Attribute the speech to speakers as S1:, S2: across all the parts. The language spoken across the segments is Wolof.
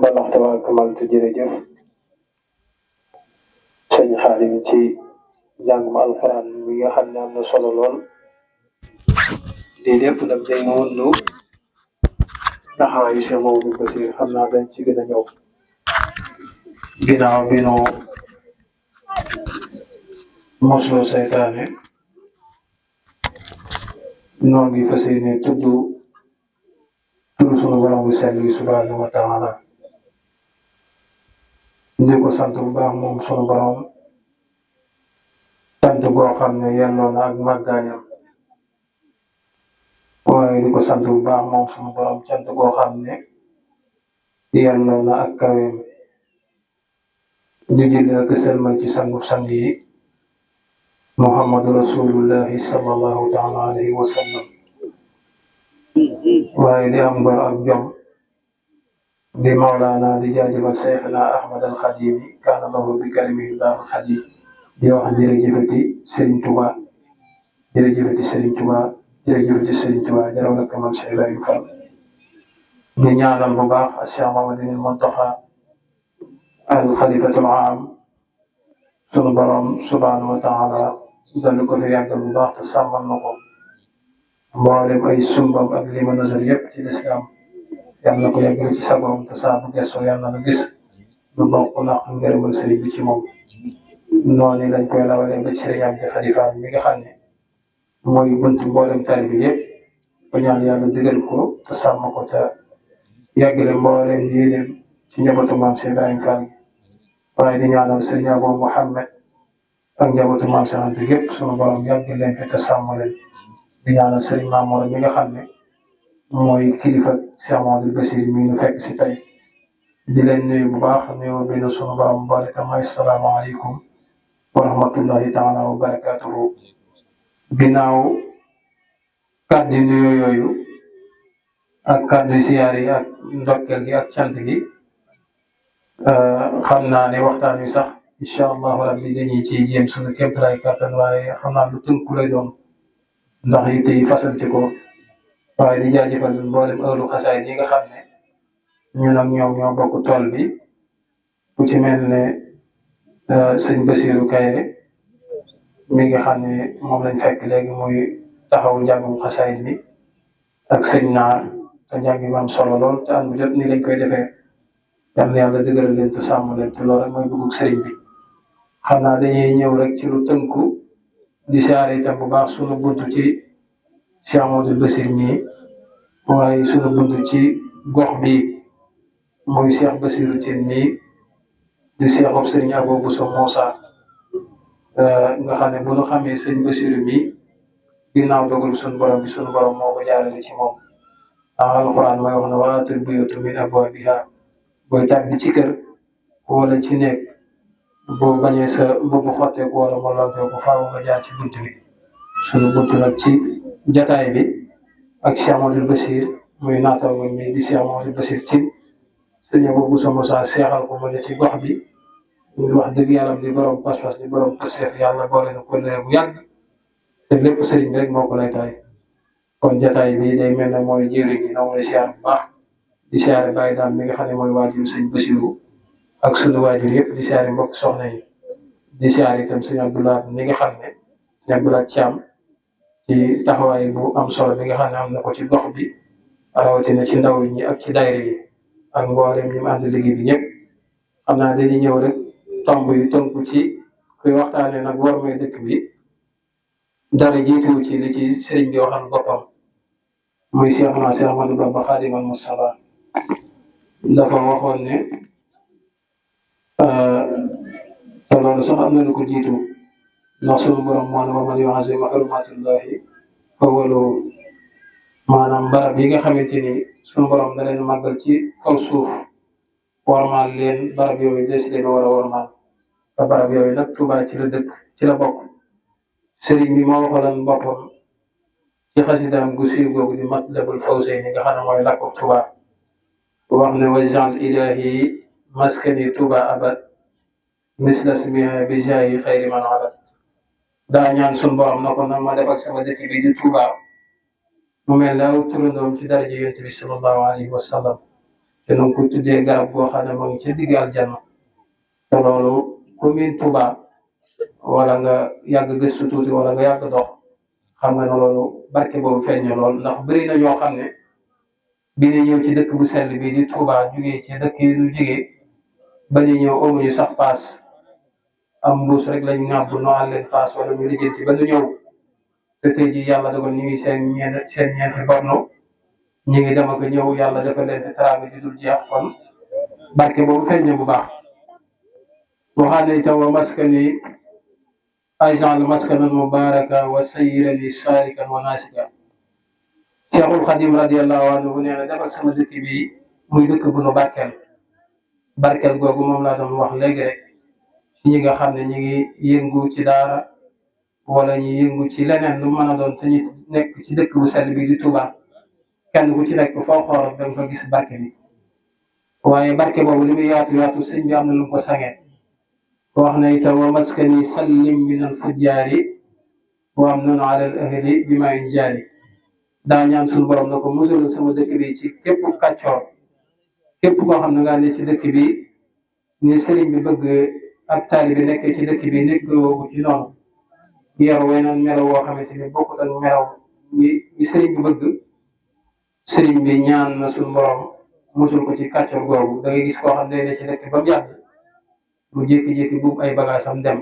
S1: balax tabarakallah te jërëjëf sëñ Xaadim ci jàngum alxuraan mi nga xam ne am na solo lool lii lépp nag day wundu taxawaayu Cheikh Mamadou Bassir xam naa dañ ci gën a ñëw ginnaaw bi nu mosloo seytaane noo ngi fas yéene tudd turu sunu borom bu sell yi subhanahu wa taala di ko sant bu baax moom sunu borom sant goo xam ne yelloo na ak màggaayam waaye di ko sant bu baax moom sunu borom sant goo xam ne yelloo na ak kaweem di jëlee ak selmal ci sangu sang yi Muhammadu rasulullahi sallallahu taala alayhi wa sallam waaye di am ngor ak jom di mawlaana di jaajëfal Seyxna Ahmad al Xadim kaana lahu bi kalimihi llaahu xadim di wax jërëjëfati Serigne Touba jërëjëfati Serigne Touba jërëjëfati Serigne Touba jaraw la kamal Cheikh Ibrahima Fall di ñaanal bu baax ak Cheikh Mamadou Muntaxa al xalifatul aam sunu borom subhanahu wa taala dal ko fi yàggal bu baax te sàmmal na ko mboolem ay sumbam ak li ma nasar yëpp ci lislaam yàlla na ko yàggal ci sagoom te saa bu gëstoo yàlla na gis lu bokk ndax ngërëmal sëriñ bi ci moom noonu lañ koy lawalee ba ci sëriñ Amdi Xalifa mi nga xam ne mooy buntu mboolem tari bi yëpp ba ñaan yàlla digal ko te sàmm ko te yàggale mboolem yéeneem ci njabootu maam Cheikh Ibrahima Fall waaye di ñaanal sëriñ Abou Mouhamed ak njabootu maam Cheikh Anta gépp sunu borom yàggal leen fi te sàmm leen di ñaanal sëriñ Mamour mi nga xam ne mooy kilifa Cheikh Mamadou Bassir mi ñu fekk si tey di leen nuyu bu baax nuyu bi sunu borom boole te mooy asalaamaaleykum wa rahmatullahi taala wa barakatuhu ginnaaw kàddu nuyoo yooyu ak kàddu siyaar yi ak ndokkeel gi ak cant gi xam naa ne waxtaan wi sax incha allahu rabbi dañuy ci jéem suñu kéemtalaay kàttan waaye xam naa lu tënku lay doon ndax it yi fasante ko waaye di jaajëfal mboolem ëllu xasaay yi nga xam ne ñun ak ñoom ñoo bokk tool bi ku ci mel ne sëñ Bassirou Kayre mi nga xam ne moom lañ fekk léegi muy taxaw njàngum xasaay bi ak sëñ Naar te njàng mi am solo lool te ànd bu jot ni lañ koy defee yal na yàlla dëgëral leen te sàmm leen te loolu rek mooy bëggug sëriñ bi xam naa dañuy ñëw rek ci lu tënku di siyaare itam bu baax sunu buntu ci Cheikh Mamadou Bassir mi waaye sunu buntu ci gox bi muy Cheikh Bassirou Tine mi di Cheikhub Sëriñ Abou Bousso Moussa nga xam ne bu ñu xamee sëñ Bassirou mi ginnaaw dogal sunu borom bi sunu borom moo ko jaarale ci moom alxuraan mooy wax ne walaatul buyuuta min abwaabihaa booy tàbbi ci kër wala ci nekk boo bañee sa boobu xotteeku wala mu lontoo ko faaw nga jaar ci bunt bi sunu bunt nag ci jataay bi ak Cheikh Mamadou Bassir muy naataango mi di Cheikh Mamadou Bassir Tine sëñ Abou Bousso Moussa seexal ko mu ne ci gox bi ñu wax dëgg yàlla di borom pas-pas di borom pasteef yàlla boole na ko bu yàgg te lépp sëriñ bi rek moo ko lay taay kon jataay bi day mel ne mooy jëriñ gi na mooy siyaar bu baax di siyaare bàyyi daal mi nga xam ne mooy waajur sëñ Bassirou ak sunu waajur yëpp di siyaare mbokk soxna yi di siyaare itam sëñ Abdoulaye mi nga xam ne sëñ Abdoulaye Thiam ci taxawaay bu am solo bi nga xam ne am na ko ci gox bi rawatina ci ndaw ñi ak ci daayira yi ak mboolem ñi mu ànd liggéey bi ñëpp xam naa dañuy ñëw rek tomb yu tënku ci kuy waxtaanee nag war mooy dëkk bi dara jiituwu ci li ci sëriñ bi waxal boppam muy Cheikh Ahmadou Bamba Khadimal Mustafa dafa waxoon ne te loolu sax am na lu ko jiitu ndax sunu borom moo ne wa man yu'azzim hurumatillahi fahuwa lahu maanaam barab yi nga xamante ni sunu borom da leen màggal ci kaw suuf warmaal leen barab yooyu des leen war a warmaal te barab yooyu nag Tuubaa ci la dëkk ci la bokk sëriñ bi moo waxoon boppam ci xasidaam gu siiw googu di Matlabul Fawzayni nga xam ne mooy làkku Tuubaa wax ne waj'al ilaahi maskani Tuubaa abad misla ismihaa bi jaahi xayri man abad daa ñaan sunu borom na ko na ma def ak sama dëkk bi di Tuubaa mu mel ne aw turandoom ci daraja Yonent bi sallallahu alayhi wa sallam te nu ko tuddee garab goo xam ne moo ngi ci digg aljanna te loolu commune Touba wala nga yàgg gëstu tuuti wala nga yàgg dox xam nga ne loolu barke boobu feeñ na lool ndax bëri na ñoo xam ne bi ñu ñëw ci dëkk bu sell bi di Touba jugee ci dëkk yi ñu jugee ba ñu ñëw amuñu sax paas am mbuus rek lañ ŋàbb noo ànd leen paas wala ñu lijjanti ba ñu ñëw te tey jii yàlla dogal ñu ngi seen ñeenti borno ñu ngi dem ak ñëw yàlla dafa leen fi teraanga di dul jeex kon barke boobu feeñ na bu baax. waxaat na itam wa maskani aj'al maskanan mubaraka wa sayyirani sharikan wa nasika. Cheikhul Khadim radiyallahu anhu nee na defal sama dëkk bi muy dëkk bu nu barkeel googu moom laa doon wax léegi rek ci ñi nga xam ne ñi ngi yëngu ci daara wala ñi yëngu ci leneen lu mën a doon te ñu nekk ci dëkk bu sell bi di Touba kenn ku ci nekk foo xool da nga fa gis barke bi waaye barke boobu li muy yaatu yaatu sëñ bi am na lu ko sangee wax na itam wa maskani sallim min al fujjaari wa amnun ala al ahli bi ma jaari. daa ñaan suñu borom na ko musalal sama dëkk bi ci képp kàccoor képp koo xam ne nga ne ci dëkk bi ni sëriñ bi bëgg ak taali bi nekk ci dëkk bi nekk woowu ci noonu yor weneen melaw woo xamante ni bokkut ak melaw bi sëriñ bi bëgg sëriñ bi ñaan na suñu borom musul ko ci kàccoor googu da ngay gis koo xam ne ci dëkk ba mu yàgg mu jékki-jékki buub ay bagage am dem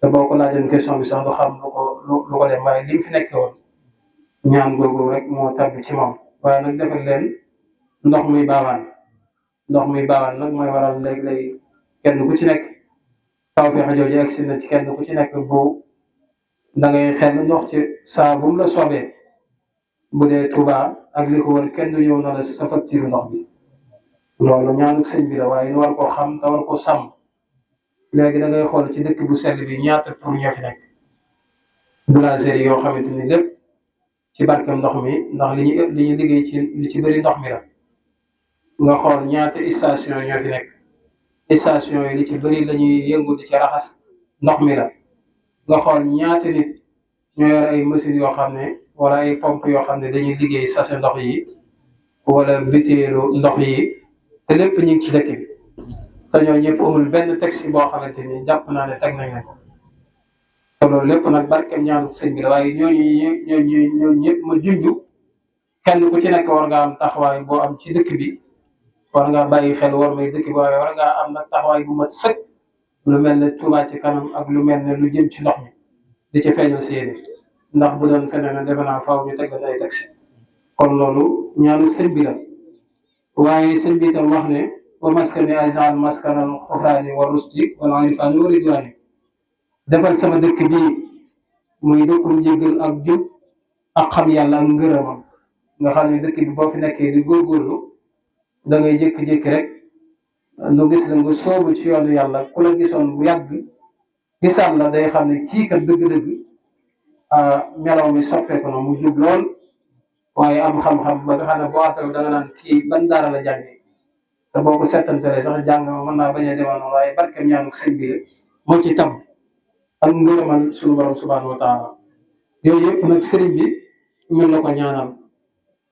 S1: te boo ko laajoon question bi sax du xam lu ko dem waaye li mu fi nekkee woon ñaan googu rek moo tabbi ci moom waaye nag defal leen ndox muy baawaan nag mooy waral léeg-léeg kenn ku ci nekk tawfeex jooju agsi na ci kenn ku ci nekk bu da ngay xel ndox ci saa bu mu la soobee bu dee Touba ak li ko wër kenn du ñëw na la sa facture ndox bi loolu ñaanuk sëñ bi la waaye ñu war ko xam te war ko sàmm léegi da ngay xool ci dëkk bu sell bi ñaata pour ñoo fi nekk boulangerie yoo xamante ni lépp ci barkeem ndox mi ndax li ñu liggéey ci li ci bëri ndox mi la nga xool ñaata station ñoo fi nekk station yi li ci bëri la ñuy yëngu di ci raxas ndox mi la nga xool ñaata nit ñoo yor ay machines yoo xam ne wala ay pompe yoo xam ne dañuy liggéey sachet ndox yi wala bitéelu ndox yi te lépp ñu ngi ci dëkk bi te ñoo ñëpp amul benn taxi boo xamante ni jàpp naa ne teg nañ ko te loolu lépp nag barkeem ñaanu sëñ bi la waaye ñooñu ñëpp ma junju kenn ku ci nekk war nga am taxawaay boo am ci dëkk bi war ngaa bàyyi xel war may dëkk bi waaye war ngaa am nag taxawaay bu mat sëkk lu mel ne Touba ci kanam ak lu mel ne lu jëm ci ndox mi di ci feeñal seeni ndax bu doon feneen defe naa faaw ñu teg ay taxi kon loolu ñaanu sëñ bi la waaye sëñ bi itam wax ne wa maskani aj'al maskanal xufraani wa rusdi wal irfaani wa ridwaani defal sama dëkk bii muy dëkkum njéggal ak jub ak xam yàlla ak ngërëmam nga xam ne dëkk bi boo fi nekkee di góorgóorlu da ngay jékki-jékki rek lu gis la nga soobu ci yoonu yàlla ku la gisoon bu yàgg gisaan la day xam ne kii kat dëgg-dëgg melaw mi soppeeku na mu jub lool waaye am xam-xam ba nga xam ne boo àttaw da nga naan kii ban daara la jàngee te boo ko settantalee sax jàng mën naa bañ a demoon waaye barkeem ñaanuk sëñ bi moo ci tam ak ngërëmal suñu borom subhanahu wa taala yooyu yëpp nag sëriñ bi mën la ko ñaanal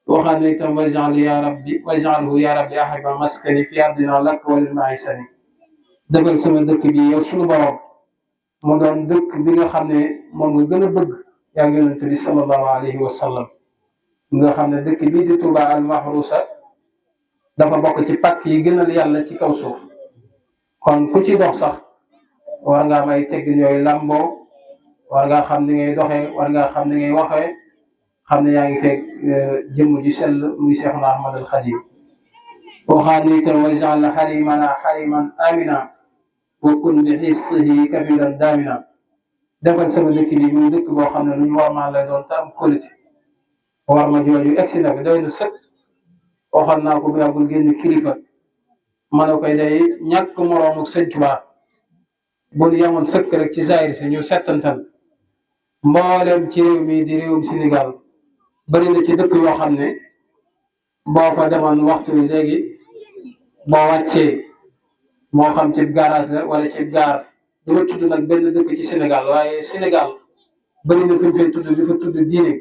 S1: waxaan ne itam waj'alhu ya rabbi ahiba maskani fi ardina lak wa lil ma'isani defal sama dëkk bi yow suñu borom mu doon dëkk bi nga xam ne moom nga gën a bëgg yaa ngi yonent bi sallallahu alayhi wa sallam nga xam ne dëkk bii di Touba al mahrusa dafa bokk ci pàkk yi gënal yàlla ci kaw suuf kon ku ci dox sax war ngaa may teggin yooyu lamboo war ngaa xam ni ngay doxee war ngaa xam ni ngay waxee xam ne yaa ngi fekk jëmm ju sell muy Cheikhuna Ahmad al Khadim waxaan ni itam waj'al harimana hariman amina wa kun bi hifzihi kafilan damina defal sama dëkk bi muy dëkk boo xam ne lu ñu war maa lay doon te am qualité war ma jooju egsi na fi doy na sëkk waxoon naa ko bu yàggul génn kilifa ma ne koy day ñàkk moroomu Sëñ Tuubaa bu yemoon sëkk rek ci zaahir si ñu settantal mboolem ci réew mi di réewum Sénégal bari na ci dëkk yoo xam ne boo fa demoon waxtu bi léegi boo wàccee moo xam ci garage la wala ci gaar du ma tudd nag benn dëkk ci Sénégal waaye Sénégal bari na fi ñu fay tudd di fa tudd diine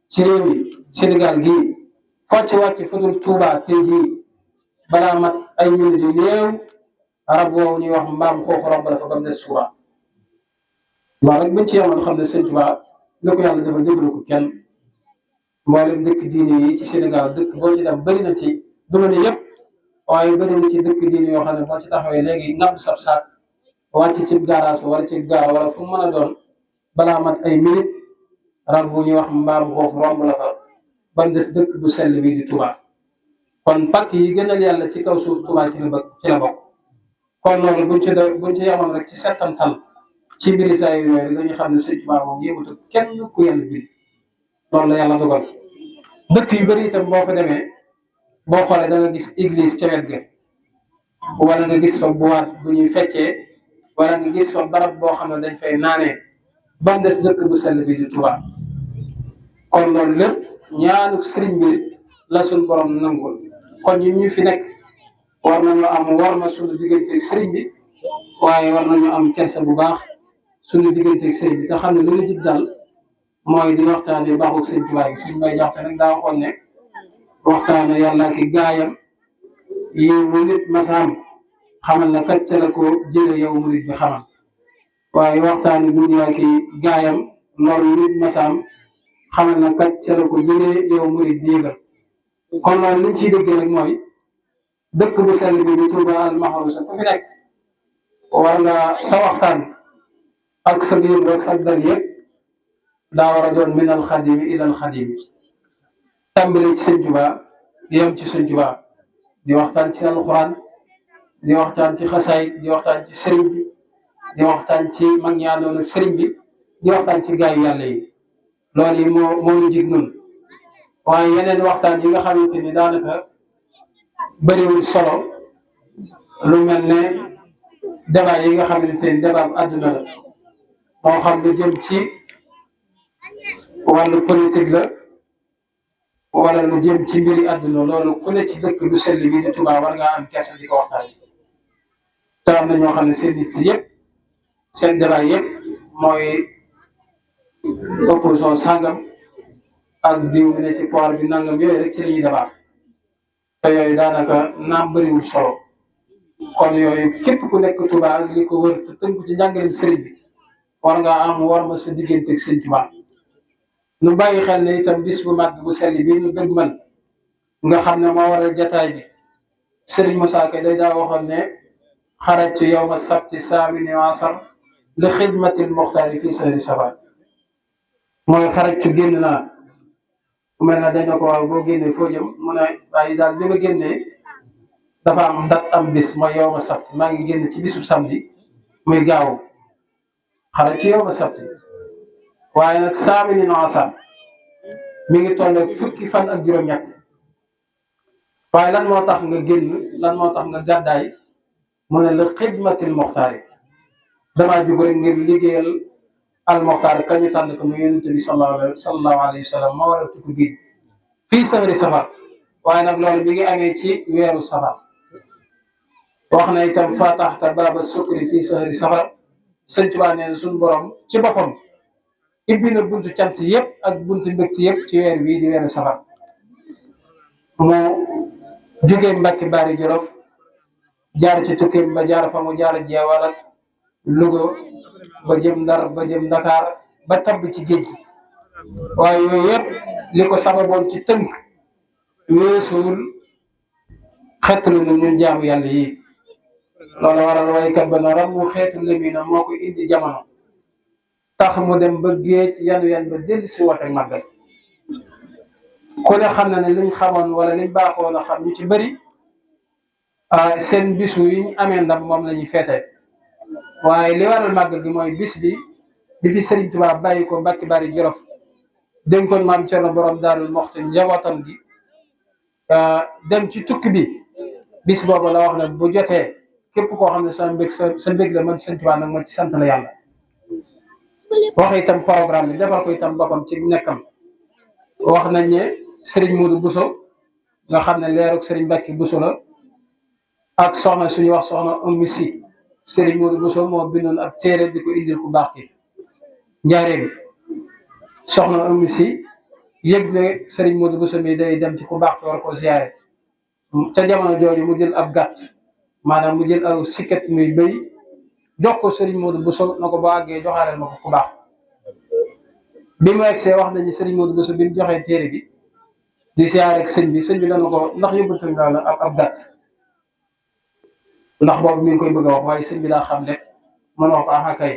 S1: ci réew mi Sénégal gii foo ci wàcc fu dul Touba tey jii balaa mat ay minutes yu néew rab woowu ñuy wax mbaam xooxu romb la fa ba mu des Tuubaa waaw rek buñ ci yemoon xam ne sëñ Tuubaa li ko yàlla defal defalu ko kenn mboolem dëkk diine yi ci Sénégal dëkk boo ci dem bëri na ci du ma ne yëpp waaye bëri na ci dëkk diine yoo xam ne boo ci taxawee léegi ngam sab saak wàcc ci garage wala ci gaar wala fu mu mën a doon balaa mat ay minutes rab bu ñuy wax mbaam xooxu romb la fa ba mu des dëkk bu sell bi di Tuubaa kon pàkk yi gënal yàlla ci kaw suuf Tuubaa ci la bokk kon loolu buñ ci yemoon rek ci settantal ci mbiri saa yu yooyu dañu xam ne sëñ Tuubaa moom yëngatu kenn ku yàlla bi loolu la yàlla dogal dëkk yu bëri itam boo fa demee boo xoolee da nga gis église ca wet ga wala nga gis fa boîte bu ñuy feccee wala nga gis fa barab boo xam ne dañ fay naanee ba mu des dëkk bu sell bi di Tuubaa kon loolu lépp ñaanu sëriñ bi la suñ borom nangul kon ñun ñu fi nekk war nañu am war ma suñu digganteeg sëriñ bi waaye war nañu am kersa bu baax suñu digganteeg sëriñ bi te xam ne lu ñu jig daal mooy di waxtaane baaxul sëriñ Tuubaa gi suñ may jaxte nag daa waxoon ne waxtaane yàlla ki gaayam yi mu nit masaam xamal na kat ca la ko jële yow murit bi xamal waaye waxtaane duniyaa ki gaayam loolu nit masaam xamal na kat ca la ko jële yow murit bi yëgal kon loolu liñ ciy dégg rek mooy dëkk bu sell bi di Tuubaa al mahrusa ku fi nekk war nga sa waxtaan ak sa yëngu ak sa dal yëpp daa war a doon min al xadimi ila al xadimi tàmbale ci sëñ Tuubaa yem ci sëñ Tuubaa di waxtaan ci alxuraan di waxtaan ci xasaay di waxtaan ci sëriñ bi di waxtaan ci mag ñi àndoon ak sëriñ bi di waxtaan ci gaayu yàlla yi loolu yi moo ñu jig nun waaye yeneen waxtaan yi nga xamante ni daanaka bëriwul solo lu mel ne débat yi nga xamante ni débat bu àdduna la moo xam lu jëm ci wàllu politique la wala lu jëm ci mbiri àdduna loolu ku ne ci dëkk lu sell bi di Tuubaa war ngaa am kersa di ko waxtaan te am na ñoo xam ne seen nit yëpp seen débat yëpp mooy opposition sàngam ak diw ne ci pouvoir bi nangam yooyu rek ci la ñuy débat te yooyu daanaka naam bëriwul solo kon yooyu képp ku nekk Tuubaa ak li ko wër te tënku ci njàngaleem sëriñ bi war ngaa am war ma sa diggante ak sëñ Tuubaa nu bàyyi xel ne itam bis bu màgg bu sell bi nu dëgg man nga xam ne moo waral jataay bi Sëriñ Musaa Ka day daa waxoon ne xarajtu yawma sabti saamini asar li xidmatil muxtaari fii sahri safar mooy xarajtu génn naa mel na dañ na ko waaw boo génnee foo jëm mu ne waaye daal bi ma génnee dafa am dat am bis mooy yawma sabti maa ngi génn ci bisub samedi muy gaaw xarajtu yawma sabti waaye nag saamini asar mi ngi toll fukki fan ak juróom-ñett waaye lan moo tax nga génn lan moo tax nga gàddaay mu ne la xidmatil muxtaari damaa jug rek ngir liggéeyal al muxtaar ka ñu tànn ko mu yonent bi sallallahu alayhi wa sallam moo waral tukki géej fii sahri safar waaye nag loolu mi ngi amee ci weeru safar wax na itam fataxta baaba sukri fii sahri safar sëñ Tuubaa nee na suñu borom ci boppam ibbi na buntu cant yëpp ak buntu mbégte yëpp ci weer bii di weeru safar moo jógee Mbàkke Baari Jolof jaar ci tukkeem ba jaar fa mu jaar jeewal ak Louga ba jëm Ndar ba jëm Dakar ba tabb ci géej gi waaye yooyu yëpp li ko sababoon ci tënk weesuwul xeetlu nu ñun jaamu yàlla yi loolu waral waykat ba na ramu xeetu lemina moo ko indi jamono tax mu dem ba géej yan ba dellu si woote màggal ku ne xam na ne liñ xamoon wala liñ baaxoon a xam ñu ci bëri seen bisu yi ñu amee ndam moom la ñuy feete waaye li waral màggal gi mooy bis bi fi Sëriñ Tuubaa bàyyi ko Mbàkke Bari Jolof dénkoon maam Cerno borom Daarul Muxti njabootam gi dem ci tukki bi bis boobu la wax ne bu jotee képp koo xam ne sa mbég la man Sëriñ Tuubaa nag ma ci sant la yàlla wax itam programme bi defal ko itam boppam ci nekkam wax nañ ne Serigne Modou Bousso nga xam ne leeruk Serigne Mbacke Bousso la ak soxna suñuy wax soxna Oumy Sy Serigne Modou Bousso moo bindoon ak téere di ko indil ku baax ki njaareem soxna Oumy Sy yëg ne Serigne Modou Bousso mi day dem ci ku baax ki war ko ziyaare ca jamono jooju mu jël ab gàtt maanaam mu jël aw sikket muy bëy jox ko Serigne Modou Bousso na ko boo àggee joxaaleel ma ko ku baax bi mu egsee wax nañu Serigne Modou Bousso bi mu joxee téere bi di siyaare ak sëñ bi dana ko ndax yóbbatuñ la ab gàtt ndax boobu mi ngi koy bëgg a wax waaye sëñ bi daa xam lépp mënoo ko axa kay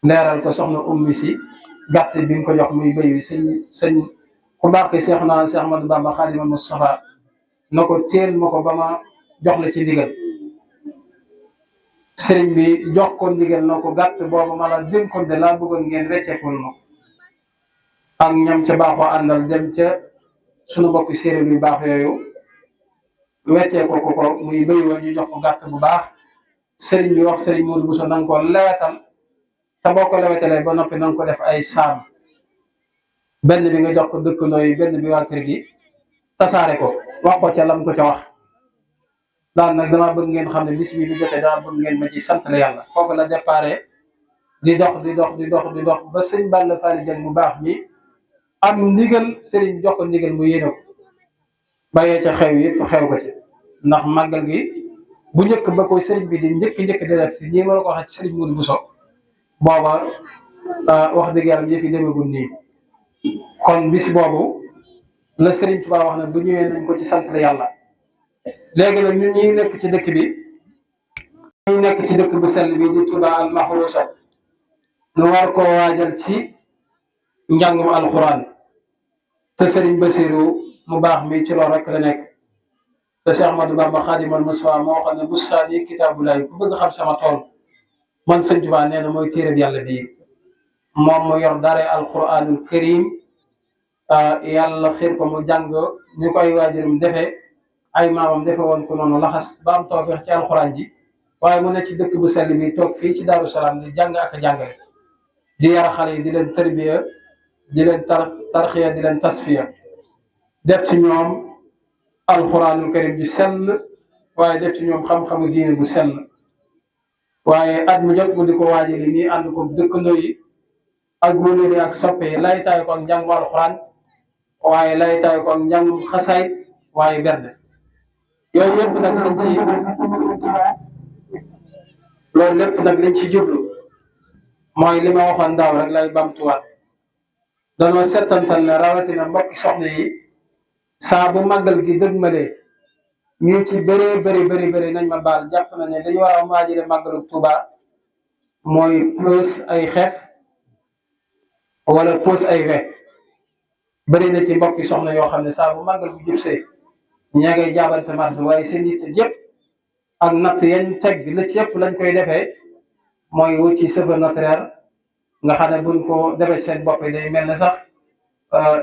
S1: leeral ko soxna ummi si gàtt bi nga ko jox muy bëy wi sëñ ku baax ki Cheikh Ahmadou Bamba Khadimul Mustafa na ko teel ma ko ba ma jox la ci ndigal sëriñ bi jox ko ndigal na ko gàtt boobu ma la dénkoon de laa bëggoon ngeen wecceekul ma ak ñam ca baaxoo àndal dem ca sunu mbokk séeréer yu baax yooyu weccee ko muy bëy wa ñu jox ko gàtt bu baax sëriñ bi wax sëriñ Modou Bousso na nga ko lewetal te boo ko lewetalee ba noppi na nga ko def ay saam benn bi nga jox ko dëkkandoo yi benn bi waa kër gi tasaare ko wax ko ca lam ko ca wax daan nag damaa bëgg ngeen xam ne bis bi bu jotee dama bëgg ngeen ma ci sant la yàlla foofu la déparé di dox ba sëñ Balla Fally Dieng mu baax mi am ndigal sëriñ jox ko ndigal mu yéene ko bàyyee ca xew yëpp xew ko ci ndax màggal gi bu njëkk ba koy sëriñ bi di njëkk di def ci nii ma la ko waxee ci sëriñ Modou Bousso booba wax dëgg yàlla yëf yi demagul nii kon bis boobu la sëriñ Tuubaa wax na bu ñëwee nañ ko ci sant la yàlla léegi nag ñun ñi nekk ci dëkk bi ñu nekk ci dëkk bu sell bi di Touba al Mahrousa nu war koo waajal ci njàngum alxuraan te sëriñ Basiru mu baax mi ci loolu rek la nekk te Cheikh Ahmadou Bamba Khadimul Mustafa moo xam ne bustaani kitaabulaay ku bëgg xam sama tool man sëñ Tuubaa nee na mooy téereb yàlla bii moom mu yor dara alxuraanul karim yàlla xiir ko mu jàng ñu koy waajurum defee ay maamam defe woon ko noonu laxas ba am tawfeex ci alxuraan ji waaye mu ne ci dëkk bu sell bi toog fii ci Daaru Salaam di jàng ak a jàngale di yar xale yi di leen tarbiya di leen tarxiya di leen tasfiya def ci ñoom alxuraanul karim bi sell waaye def ci ñoom xam-xamu diine bu sell waaye at mu jot mu di ko waajali nii ànd ko dëkkandoo yi ak wóolóor ak soppe yi lay taay ko ak njàngu alxuraan waaye lay taay ko ak njàngum xasaay waaye berde yooyu yëpp nag loolu lépp nag liñ ci jublu mooy li ma waxoon daaw rek lay bamtuwaat danoo settantal ne rawatina mbokki soxna yi saa bu màggal gi dëgmalee ñu ci bëri nañ ma baal jàpp na ne dañu war a waajale màggalu Tuuba mooy pose ay xef wala pose ay we bëri na ci mbokki soxna yoo xam ne saa bu màggal bu jub see ñaa ngay jaabante marché waaye seen yitte yëpp ak natt yañ teg la ci yëpp lañ koy defee mooy wut ci chauffeur naturel nga xam ne buñ ko defee seen bopp day mel ne sax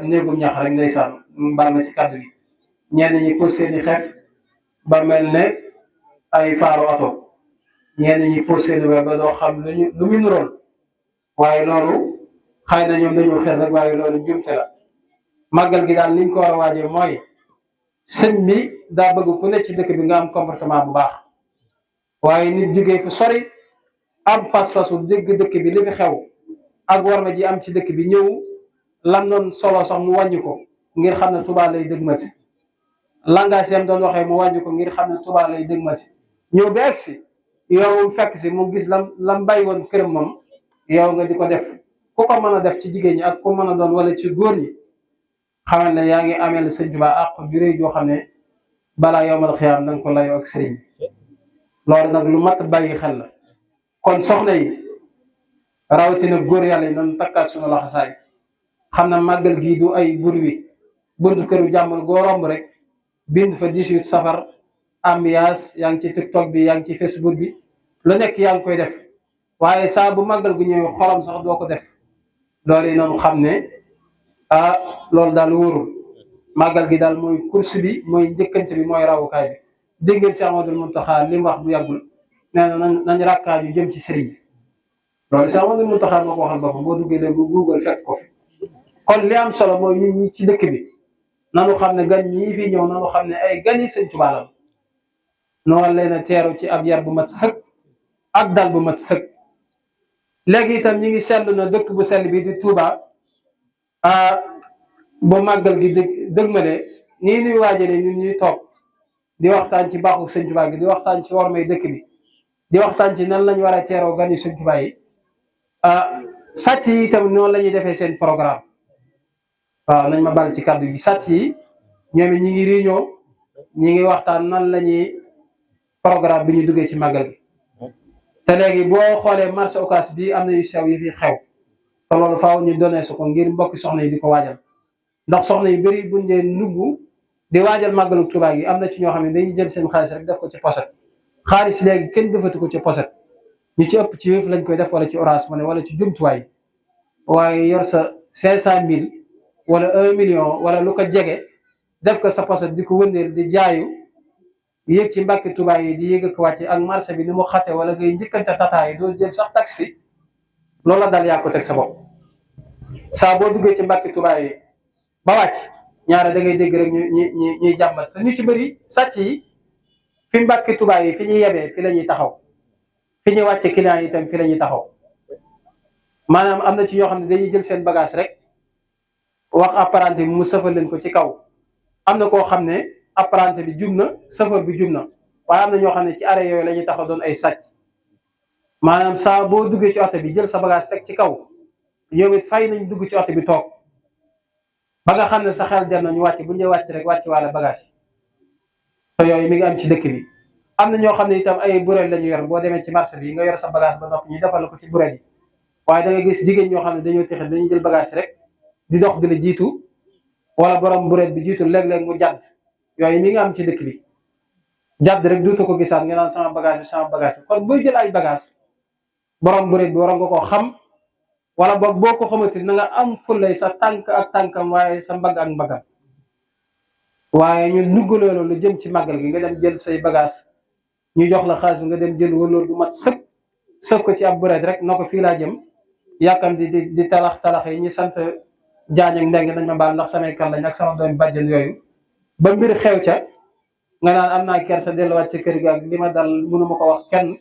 S1: néegum ñax rek ndeysaan baal ma ci kàddu gi ñenn ñi pose seeni xef ba mel ne ay faaru oto ñenn ñi pose seeni we ba doo xam lu mu nurool waaye loolu xëy na ñoom dañoo xel rek waaye loolu jumte la màggal gi daal liñ ko war a waajee mooy sëñ bi daa bëgg ku ne ci dëkk bi nga am comportement bu baax waaye nit jógee fu sori am pas-pasu dégg dëkk bi li fi xew ak war ma ji am ci dëkk bi ñëw lam noon solo sax mu wàññi ko ngir xam ne Tuubaa lay dëgg ma si langage yam doon waxee mu wàññi ko ngir xam ne Tuubaa lay dëgg ma si ñëw ba egg si yow fekk si mu gis lam bàyyi woon këram moom yow nga di ko def ku ko mën a def ci jigéen ñi ak ku mën a doon wala ci góor ñi xamal ne yaa ngi amee la sëñ Tuubaa àq ju réy joo xam ne balaa yowmal xiyaam da nga ko layoo ak sëriñ loolu nag lu mat bàyyi xel la kon soxna yi rawatina góor yàlla yi noonu takkaat suñu laxasaay xam na màggal gii du ay bur wi buntu këru jàmbur goo romb rek bind fa 18 safar ambiance yaa ngi ci TikTok bi yaa ngi ci Facebook bi lu nekk yaa ngi koy def waaye saa bu màggal gu ñëwee xolam sax doo ko def loolu yi noonu xam ne loolu daal wóorul màggal gi daal mooy course bi mooy njëkkante bi mooy rawukaay bi dégg ngeen si Amadou Muntaxa li mu wax bu yàggul nee na nañ rakkaaju jëm ci sëriñ bi loolu si Amadou Muntaxa moo ko waxal boppam boo duggee léegi Google fekk ko fi kon li am solo mooy ñun ñi ci dëkk bi nanu xam ne gan ñii fi ñëw nanu xam ne ay gan yi sëñ Tuubaa la noonu leen a teeru ci ab yar bu mat sëkk ak dal bu mat sëkk léegi itam ñi ngi seetlu na dëkk bu sell bi di Touba bu màggal gi dëgmale nii nuy waajale ñun ñuy toog di waxtaan ci baaxu Sëñ Tuubaa gi, di waxtaan ci wormay dëkk bi, di waxtaan ci nan lañ war a teeroo gan yi Sëñ Tuubaa yi, sàcc yi tamit noonu la ñuy defee seen programme. waaw nañ ma bal ci kàddu gi, sàcc yi ñoom it ñi ngi réunion, ñi ngi waxtaan nan la ñuy programme bi ñu duggee ci màggal gi. te léegi boo xoolee marché Ocass bi am na yu sew yi fi xew, te loolu faaw ñu donné su ko ngir mbokki soxna yi di ko waajal, ndax soxna yu bëri buñ dee nugg di waajal màggalu Tuubaa gi am na ci ñoo xam ne dañuy jël seen xaalis rek def ko ci poset. xaalis léegi kenn defatu ko ci poset, ñu ci ëpp ci Wave lañ koy def wala ci Orange Money wala ci jumtuwaay, waaye yor sa 500 000 wala 1 million wala lu ko jege def ko sa poset di ko wëndeel di jaayu, yéeg ci mbàkki Tuubaa yi di yéeg ak wàcc ak marché bi ni mu xate, wala ngay njëkkante tata yi doo jël sax taxi, loolu la daal yaa ko teg sa bopp. saa boo duggee ci mbàkki Tuubaa yi ba wàcc ñaare da ngay dégg rek ñuy jàmbat, te ñu ci bëri sàcc yi fi mbàkki Tuubaa yi fi ñuy yebee fi la ñuy taxaw, fi ñuy wàcce client yi itam fi la ñuy taxaw. maanaam am na ci ñoo xam ne dañuy jël seen bagage rek wax apprenti bi mu sëfal leen ko ci kaw. am na koo xam ne apprenti bi jub na, chauffeur bi jub na, waaye am na ñoo xam ne ci arrêt yooyu la ñuy taxaw doon ay sàcc. maanaam saa boo duggee ci oto bi jël sa bagage teg ci kaw, ñoom it fay nañ dugg ci oto bi toog ba nga xam ne sa xel dem na ñu wàcc, bu ñu wàcc rek wàcc wàlla bagage yi. te yooyu mi ngi am ci dëkk bi. am na ñoo xam ne itam ay bureet la ñu yor, boo demee ci marché bi nga yor sa bagage ba noppi ñu defal ko ci bureet yi, waaye da nga gis jigéen ñoo xam ne dañoo texe dañuy jël bagage rek di dox di la jiitu, wala borom bureet bi jiitu léeg-léeg mu jàdd. yooyu mi ngi am ci dëkk bi, jàdd rek duutu ko gisaat nga naan sama bagage bi. kon booy jël ay bagage borom bureet bi war nga koo xam, wala boog boo ko xamante na nga am fullay sa tànk ak tànkam, waaye sa mbagg ak mbaggam. waaye ñu nuggaloo lu jëm ci màggal gi nga dem jël say bagage ñu jox la xaalis bi nga dem jël wëlóor bu mat sëpp sëf ko ci ab bureet rek na ko fii laa jëm, yàkkam di talax yi ñu sant jaañ ak ndeng nañ ma baal ndax samay kan lañ ak sama doom bàjjen yooyu, ba mbir xew ca nga naan am naa kersa delluwaat ci kër gi ak li ma dal mënu ma ko wax kenn.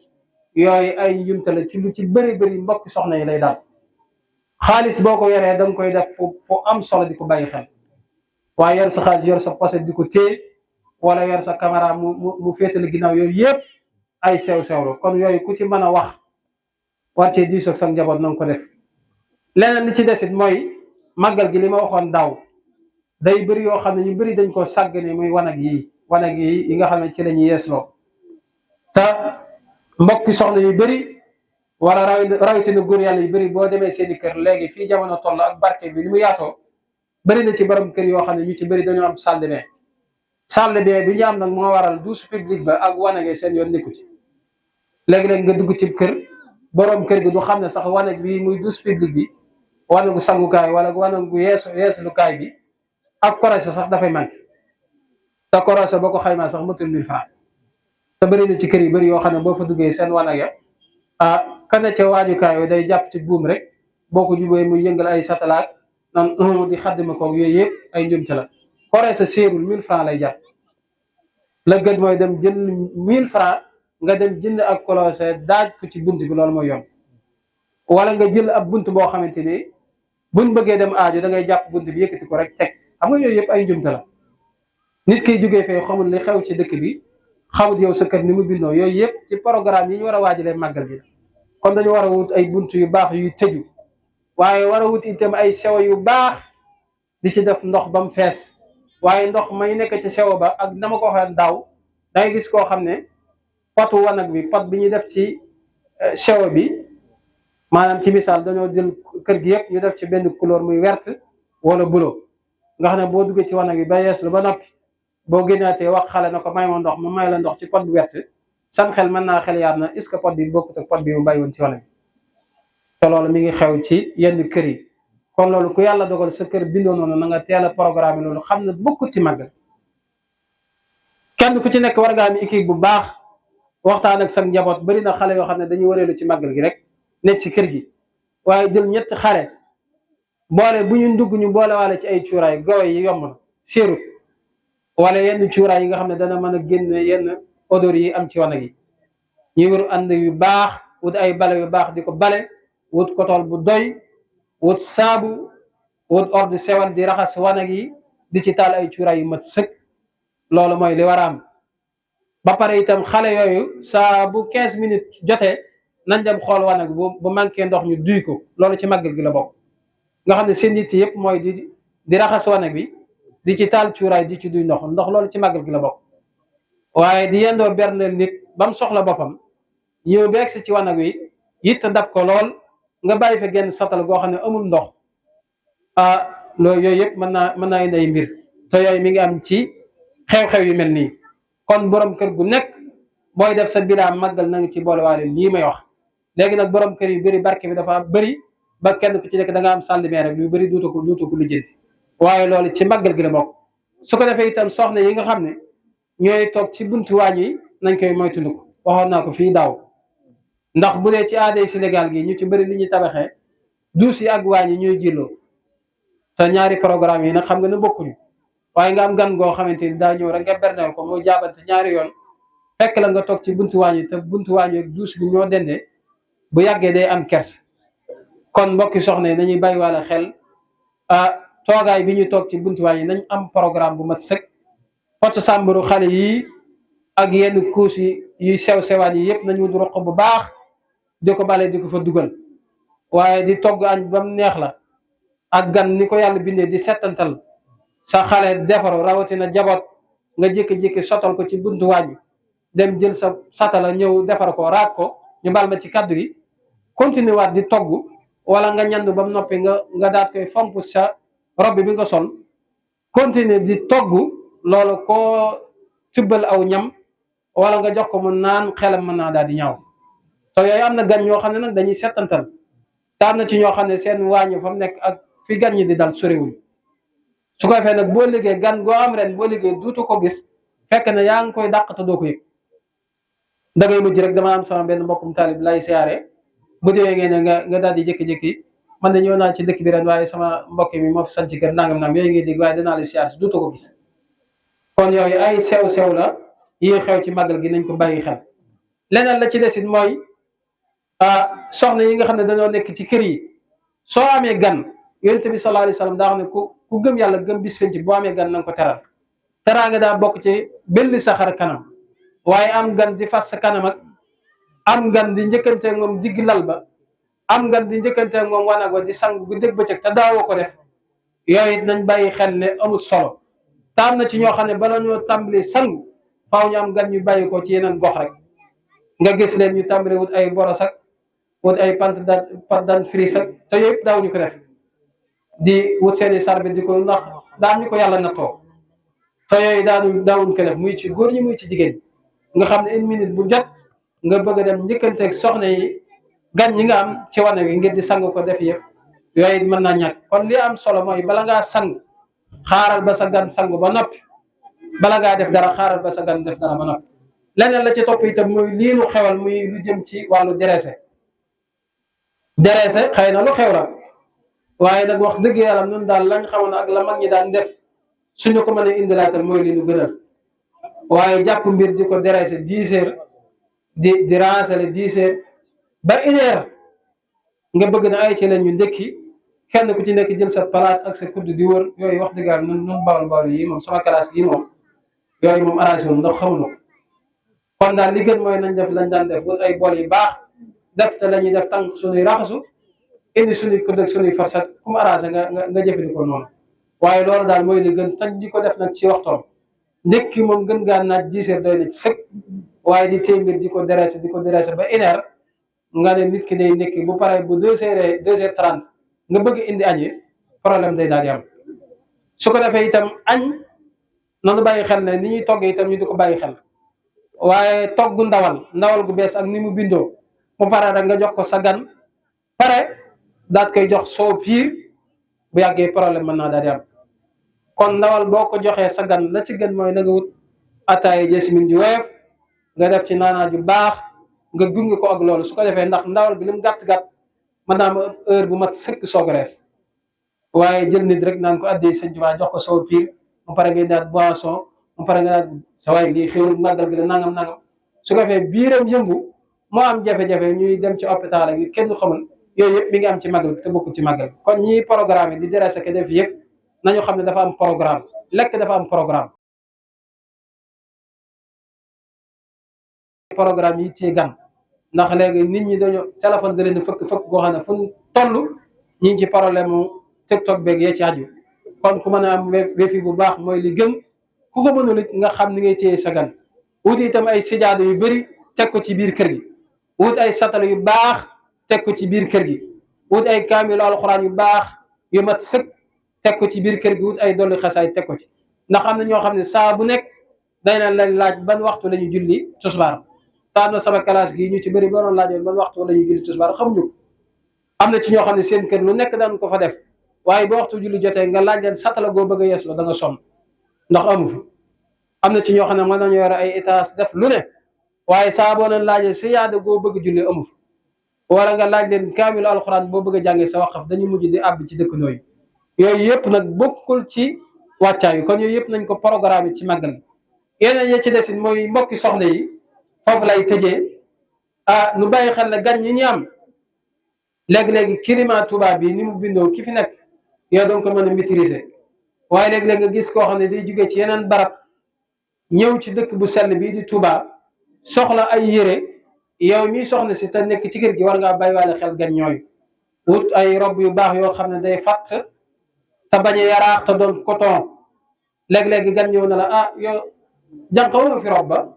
S1: yooyu ay njumtale ci lu ci bëri bëri mbokki soxna yi lay daal. xaalis boo ko yoree da nga koy def fu am solo di ko bàyyi xel, waaye yor sa xaalis yor sa poset di ko téye, wala yor sa caméra mu féetale ginnaaw, yooyu yëpp ay sew-sew. kon yooyu ku ci mën a wax war cee diisoog sa njaboot na nga ko def. leneen li ci desit mooy màggal gi li ma waxoon daaw, day bëri yoo xam ne ñu bëri dañ koo sàggane, muy wanag yi nga xam ne ci la ñuy yeesloo. te mbokki soxna yu bëri wala rawatina góor yàlla yu bëri boo demee seeni kër léegi fii jamono toll ak barke bi ni mu yaatoo, bëri na ci borom kër yoo xam ne ñu ci bëri dañoo am salle de bain. salle de bain bi ñu am nag moo waral douche publique ba ak wanage seen yoon nekku ci. léegi-léegi nga dugg ci kër, borom kër gi du xam ne sax wanag bi muy douche publique bi, wanagu sangukaay wala wanagu yeesalukaay bi ak korose sax dafay manqué. te korose boo ko xaymaa sax matul 1000 francs. te bëri na ci kër yi bëri yoo xam ne boo fa duggee seen wanag ya kana ca waajukaay yooyu day jàpp ci buum rek, boo ko jubee muy yëngal ay satalaak nan di xaddima ko, yooyu yëpp ay njumte la. korose séerul 1000 francs lay jàpp. la gën mooy dem jënd 1000 francs nga dem jënd ak korose daaj ko ci bunt bi, loolu mooy yoon. wala nga jël ab bunt boo xamante ni buñ bëggee dem aajo da ngay jàpp bunt bi yëkkati ko rek teg. xam nga yooyu yëpp ay njumte la. nit kiy jógee fee xamul li xew ci dëkk bi, xamut yow sa kër ni mu bindoo, yooyu yëpp ci programme yi ñu war a waajalee màggal gi. kon dañu war a wut ay bunt yu baax yuy tëju, waaye war a wut itam ay sew yu baax di ci def ndox ba mu fees. waaye ndox may nekk ci sew ba ak na ma ko waxee daaw, da ngay gis koo xam ne potu wanag bi pot bi ñuy def ci sew bi, maanaam ci misaal dañoo jël kër gi yëpp ñu def ci benn couleur muy verte wala bleu, nga xam ne boo duggee ci wanag bi ba yeeslu ba noppi, boo génnaatee wax xale na ko may ma ndox mu may la ndox ci pot bu verte, sam xel mën naa xel yaar na est-ce que pot bi bokkut ak pot bi mu bàyyi woon ci wanag bi. te loolu mi ngi xew ci yenn kër yi. kon loolu ku yàlla dogal sa kër bindoo noonu na nga teel a programme loolu, xam ne bokkut ci màggal. kenn ku ci nekk war ngaa am équipe bu baax, waxtaan ak sa njaboot. bari na xale yoo xam ne dañuy wareelu ci màggal gi rek nekk ci kër gi, waaye jël ñetti xale boole bu ñu dugg ñu boole waale ci ay cuuraay gawe yi yomb na séerut, wala yenn cuuraay yi nga xam ne dana mën a génne yenn odeur yi am ci wanag yi. ñuy wër ànd yu baax, wut ay bale yu baax di ko bale, wut kotool bu doy, wut saabu, wut ordre sewal di raxas wanag yi, di ci taal ay cuuraay yu mat sëkk loolu mooy li war a am. ba pare itam xale yooyu saa bu 15 minutes jotee nañ dem xool wanag bu manqué ndox ñu duy ko loolu ci màggal gi la bokk nga xam ne seen yitte yëpp mooy di raxas wanag bi di ci taal cuuraay di ci duy ndox loolu ci màggal gi la bokk. waaye di yendoo berneel nit ba mu soxla boppam ñëw beeg si ci wanag wi yitte dab ko lool nga bàyyi fa genn satal goo xam ne amul ndox loolu yooyu yëpp mën naa indi ay mbir te yooyu mi ngi am ci xew-xew yu mel nii. kon borom kër gu nekk booy def sa biraa màggal na nga ci boole waale lii may wax. léegi nag borom kër yu bëri barke bi dafa bëri ba kenn ku ci nekk da nga am sàllimee rek lu bëri duutu ko lijjanti waaye loolu ci màggal gi la bokk. su ko defee itam soxna yi nga xam ne ñooy toog ci buntu waañ yi nañ koy moytandiku waxoon naa ko fii daaw ndax bu dee ci aaday Sénégal gi ñu ci bëri li ñuy tabaxee duus yi ak waañ yi ñooy jilloo te ñaari programme yi nag xam nga ne bokkuñu waaye nga am gan goo xamante ni daa ñëw rek nga berneel ko moo jaabante ñaari yoon fekk la nga toog ci buntu waañ yi te buntu waañ yi ak duus bi ñoo dendee bu yàggee day am kersa. kon mbokki soxna yi nañuy bàyyi wàlla xel toogaay bi ñu toog ci buntu waañ yi nañ am programme bu mat sëkk potu sàmbaru xale yi ak yenn kuus yi yuy sew sewaan yi yëpp nañu wut roq bu baax di ko bale di ko fa dugal waaye di togg añ ba mu neex la ak gan ni ko yàlla bindee di settantal sa xale defaru rawatina jaboot nga jékki-jékki sotal ko ci buntu waañ bi dem jël sa satala ñëw defar ko raag ko ñu bal ma ci kaddu gi continuer waat di togg wala nga ñandu ba mu noppi nga daat koy fomp sa robe bi nga sol continuer di togg loolu koo tibbal aw ñam wala nga jox ko mu naan xelam mën naa daal di ñaaw te yooyu am na gan ñoo xam ne nag dañuy settantal te am na ci ñoo xam ne seen waañu fa mu nekk ak fi gan ñi di dal soriwuñ su ko defee nag boo liggéey gan goo am ren boo liggéey duutu ko gis fekk ne yaa ngi koy dàq te doo ko yëg da ngay mujj rek dama am sama benn mbokkum taalib lay siyaare bu déwee ngeen ne nga daal di jékki-jékki man de ñëw naa ci dëkk bi ren waaye sama mbokk mi moo fi sant ci kër nangam yooyu ngay dégg waaye danaa la siyaare si duutu ko gis. kon yooyu ay sew-sew la yi xew ci màggal gi nañ ko bàyyi xel leneen la ci desit mooy soxna yi nga xam ne dañoo nekk ci kër yi soo amee gan yonent bi sallallahu alayhi wasallam daa xam ne ku gëm yàlla gëm bis penc boo amee gan na nga ko teral teraanga daa bokk ci belli saxar kanam waaye am gan di fas sa kanam ak am gan di njëkkante moom digg lal ba am gan di njëkkante moom wanag wa di sang gu dégg bëccëg te daawoo ko def yooyu it nañ bàyyi xel ne amul solo te am na ci ñoo xam ne bala ñoo tàmbali sang faaw ñu am gan ñu bàyyi ko ci yeneen gox rek nga gis leen ñu tàmbali wut ay boros ak wut ay pâte dentifrice ak te yëpp daaw ñu ko def di wut seeni sarbe di ko ndax daan ñu ko yàlla nattoo te yooyu daawuñ ko def muy ci góor ñi muy ci jigéen nga xam ne une minute bu jot nga bëgg a dem njëkkanteeg soxna yi gan ñi nga am ci wane wi ngir di sang ko def yëpp yooyu mën naa ñàkk kon li am solo mooy bala ngaa sang xaaral ba sa gan sang ba noppi bala ngaa def dara xaaral ba sa gan def dara ba noppi leneen la ci topp itam muy lii lu xewal muy lu jëm ci wàllu dressé xëy na lu xew la waaye nag wax dëgg yàlla nun daal lañ xamoon ak la mag ñi daan def suñu ko mënee indilaatal mooy li nu gënal waaye jàpp mbir di ko dressé 10 heures di ransale 10 heures ba 1 heure nga bëgg na ay ci leen ñu ndékki kenn ku ci nekk jël sa palaat ak sa kudd di wër yooyu wax dëgg yàlla nun bawal yi moom sama classe yi moom yooyu moom arrangé wu ndax xamuñu ko kon daal li gën mooy nañ def lañ daan def wut ay bool yu baax def te la ñuy def tànk suñuy raxasu indi suñuy kudd ak suñuy farset ku mu arrangé nga jëfandikoo noonu waaye loolu daal mooy li gën taj di ko def nag ci waxtoom ndékki moom gën gaa naaj 10 heures doy na ci sëkk waaye di téy mbir di ko dressé ba 1 heure nga ne nit ki day ndékki bu paree bu 2 heures 30 nga bëgg indi añ yi problème day daal di am su ko defee itam añ noonu bàyyi xel ne ni ñuy togg itam ñu di ko bàyyi xel waaye togg ndawal gu bees ak ni mu bindoo mu pare rek nga jox ko sa gan pare daat koy jox soo piir bu yàggee problème mën naa daal di am kon ndawal boo ko joxee sa gan la ci gën mooy na nga wut ataaya jasmin ju woyof nga def ci naanaa ju baax nga gunge ko ak loolu su ko defee ndax ndawal bi li mu gàtt-gàtt mën naa am heure bu mat sëkk soog rees waaye jël nit rek naan ko addee sëñ Tuubaa jox ko soo piir mu pare ngay daal boisson mu pare nga daal sa waay lii xéwal màggal gi la nangam su ko defee biiram yëngu moo am jafe-jafe ñuy dem ci hôpital ak kenn du xamul yooyu yëpp mi ngi am ci màggal te bokkul ci màggal kon ñii programme yi di dressé ko def yëpp nañu xam ne dafa am programme lekk dafa am programme yi ci gan ndax léegi nit ñi dañu téléphone da leen di fëkk goo xam ne fu ñu toll ñu ngi ci problème mu TikTok beeg yee ci aju kon ku mën a am wifi bu baax mooy li gën ku ko mënul it nga xam ni ngay téye sa gan wuti itam ay sijaada yu bëri teg ko ci biir kër gi wut ay satala yu baax teg ko ci biir kër gi wut ay kaamilu alxuraan yu baax yu mat sëkk teg ko ci biir kër gi wut ay dolli xasaay teg ko ci ndax am na ñoo xam ne saa bu nekk day na leen laaj ban waxtu la ñu julli tisbaar taan na sama classe gi ñu ci bëri ba doon laajoon ban waxtu la ñu julli tisbaar xamuñu ko am na ci ñoo xam ne seen kër lu nekk daan ko fa def waaye ba waxtu julli jotee nga laaj leen satala goo bëgg a yees la da nga sonn ndax amu fi am na ci ñoo xam ne mën nañu yore ay étage def lu ne waaye saa boo leen laajee si yaada goo bëgg julli amu fi wala nga laaj leen kaamilu alxuraan boo bëgg a jàngee sa waqaf dañuy mujj di àbb ci dëkk nooyu yooyu yëpp nag bokkul ci wàccaayu kon yooyu yëpp nañ ko programme ci màggal yeneen yi ci desin mooy mbokki soxna yi foofu lay tëjee nu bàyyi xel ne gan ñi ñu am léegi-léegi climat Touba bi ni mu bindoo ki fi nekk yow donc ko mën a maîtriser waaye léegi-léegi nga gis koo xam ne day jógee ci yeneen barab ñëw ci dëkk bu sell bii di Touba soxla ay yére yow mii soxna si te nekk ci kër gi war ngaa bàyyiwaale xel gan ñooyu wut ay rob yu baax yoo xam ne day fatt te bañ a yaraax te doon coton léeg-léegi gan ñëw na la yow jànqawuma fi rob ba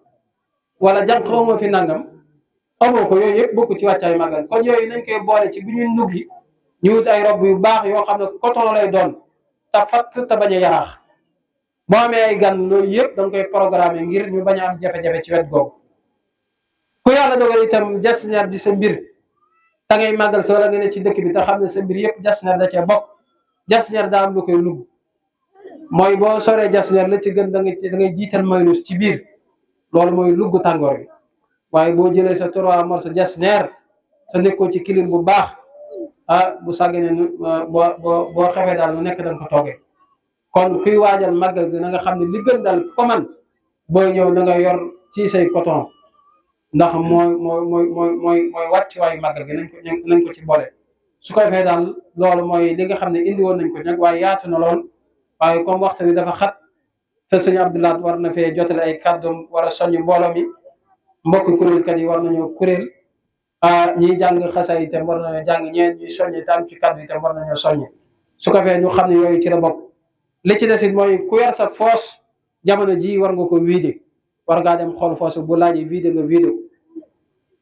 S1: wala jànqawuma fi nangam amoo ko yooyu yëpp bokk ci wàccaay màggal kon yooyu nañ koy boole ci bu ñuy nuggi ñu wut ay rob yu baax yoo xam ne coton lay doon te fatt te bañ a yaraax boo amee ay gan loolu yëpp da nga koy programme ngir ñu bañ a am jafe-jafe ci wet googu ku yàlla dogal itam jasneer di sa mbir te ngay màggal sa wala nga ne ci dëkk bi te xam ne sa mbir yëpp jasneer da cee bokk jasneer daa am lu koy lugg mooy boo soree jasneer la ci gën da ngay jiital maylus ci biir loolu mooy lugg tàngoor bi waaye boo jëlee sa 3 morceaux jasneer te nekkoo ci kilim bu baax bu sàgganee boo xefee daal lu nekk da nga ko toogee kon kuy waajal màggal gi na nga xam ne li gën daal ko man booy ñëw na nga yor ci say coton ndax mooy wàcc waayu màggal gi nañ ko ci boole su ko defee daal loolu mooy li nga xam ne indi woon nañ ko nag waaye yaatu na lool waaye comme waxtu bi dafa xat te sëñ Abdoulaat war na fee jotale ay kàddoom war a soññ mbooloo mi mbokki kuréelkat yi war nañoo kuréel ñiy jàng xasa itam war nañoo jàng ñeen ñuy soññe tam ci kàddu itam war nañoo soññe su ko defee ñu xam ne yooyu ci la bokk li ci des it mooy ku yor sa foos jamono ji war nga ko vider war ngaa dem xool foos bu laajee vider nga vider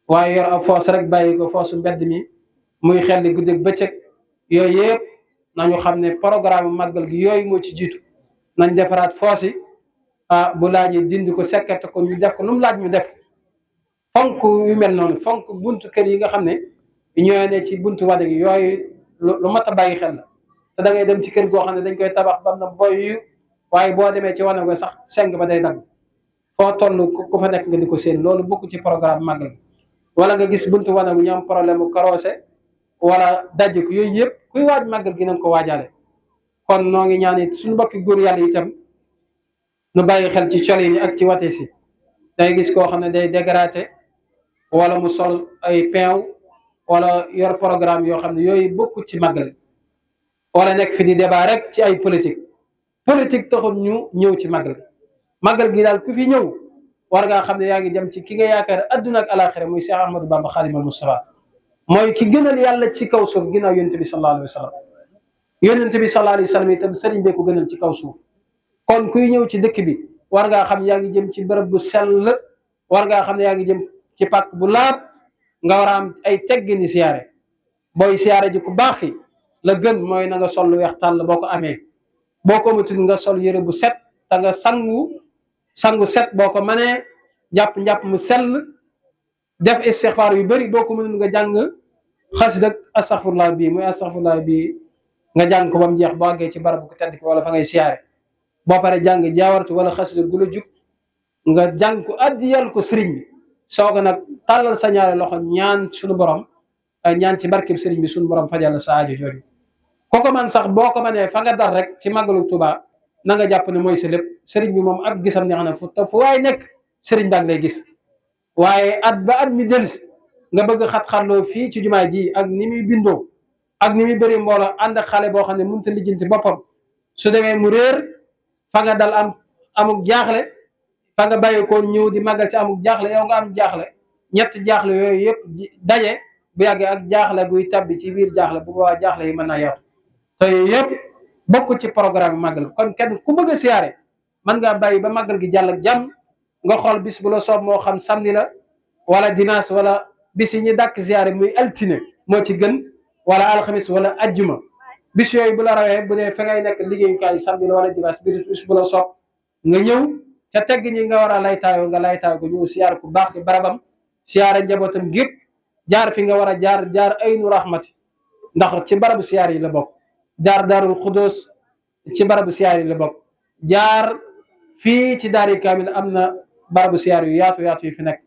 S1: waaye yor ab foos rek bàyyi ko foosu mbedd mi muy xel li guddeeg bëccëg yooyu yëpp nañu xam ne programme màggal gi yooyu moo ci jiitu nañ defaraat foos yi bu laajee dindi ko sekkete ko ñu def ko lu mu laaj ñu def fonk yu mel noonu fonk buntu kër yi nga xam ne ñoo ne ci buntu wane gi yooyu lu mat a bàyyi xel la te da ngay dem ci kër goo xam ne dañ koy tabax ba na boy yu waaye boo demee ci wane go sax seng ba day dagg foo toll ku fa nekk nga di ko seen loolu bokk ci programme màggal gi wala nga gis buntu wane gu ñu am problème mu carrossé wala dajj ko yooyu yëpp kuy waaj màggal gi nañ ko waajaale kon noo ngi ñaan it suñu mbokki góor yàlla itam nu bàyyi xel ci colin yi ak ci wate si day gis koo xam ne day dégradé wala mu sol ay peew wala yor programme yoo xam ne yooyu bokku ci màggal wala nekk fi di débat rek ci ay politique taxul ñu ñëw ci màggal gi daal ku fi ñëw war ngaa xam ne yaa ngi dem ci ki nga yaakaar adduna ak alaxira muy Cheikh Ahmadou Bamba Xaadimal Mustafa mooy ki gënal yàlla ci kaw suuf ginnaaw yonent bi sallallahu alayhi wa sallam yonent bi sallallahu alayhi wa sallam itam sëriñ bee ko gënal ci kaw suuf kon kuy ñëw ci dëkk bi war ngaa xam yaa ngi jëm ci bërëb bu sell war ngaa xam ne yaa ngi jëm ci pàkk bu laab nga war a am ay teggini siyaare booy siyaare ji ku baax ki la gën mooy na nga sol lu weex tàll boo ko amee boo ko matul nga sol yëre bu set te nga sangu set boo ko mënee njàpp mu sell def istixfaar yu bëri boo ko mënul nga jàng xasida ak astaxfirullah bii muy astaxfirullah bii nga jàng ko ba mu jeex boo àggee ci barab bu ko tedd ki wala fa ngay siyaare boo pare jàng jaawartu wala xasida gu la jug nga jàng ko addiyal ko sëriñ bi soog a nag tàllal sa ñaari loxo ñaan suñu borom ñaan ci barkeb sëriñ bi suñu borom fajal sa aajo jooju kooku man sax boo ko mënee fa nga dar rek ci màggalu Tuubaa na nga jàpp ne mooy sa lépp sëriñ bi moom ak gisam neex na fu te fu waay nekk sëriñ baa ngi lay gis waaye at ba at mi dellusi nga bëgg xat-xatloo fii ci jumaa ji ak ni muy bindoo ak ni muy bëri mbooloo ànd ak xale boo xam ne mënut a lijjanti boppam su demee mu réer fa nga dal amuk jaaxle, fa nga bàyyi ko ñëw di màggal ci amuk jaaxle, yow nga am jaaxle, ñett jaaxle yooyu yëpp daje bu yàggee ak jaaxle guy tabbi ci biir jaaxle bu boobaa jaaxle yi mën naa yaatu te yooyu yëpp bokk ci programme màggal. kon kenn ku bëgg a siyaare mën ngaa bàyyi ba màggal gi jàll ak jàmm nga xool bis bu la soob, moo xam samedi la wala dimanche wala bis yi ñu dàkk siyaare muy altine moo ci gën, wala alxamis wala ajjuma. bis yooyu bu la rawee bu dee fa ngay nekk liggéeyukaay samedi la wala dimanche bis bu la soob nga ñëw ca tegg ñi nga war a laytaayoo nga laytaayoo ko ñëw siyaare ku baax ci barabam, siyaare njabootam gépp, jaar fi nga war a jaar aynu rahmati ndax ci barabu siyaare yi la bokk, jaar daarul xudóos ci barabu siyaare yi la bokk, jaar fii ci daari kaamil am na barabu siyaare yu yaatu yi fi nekk.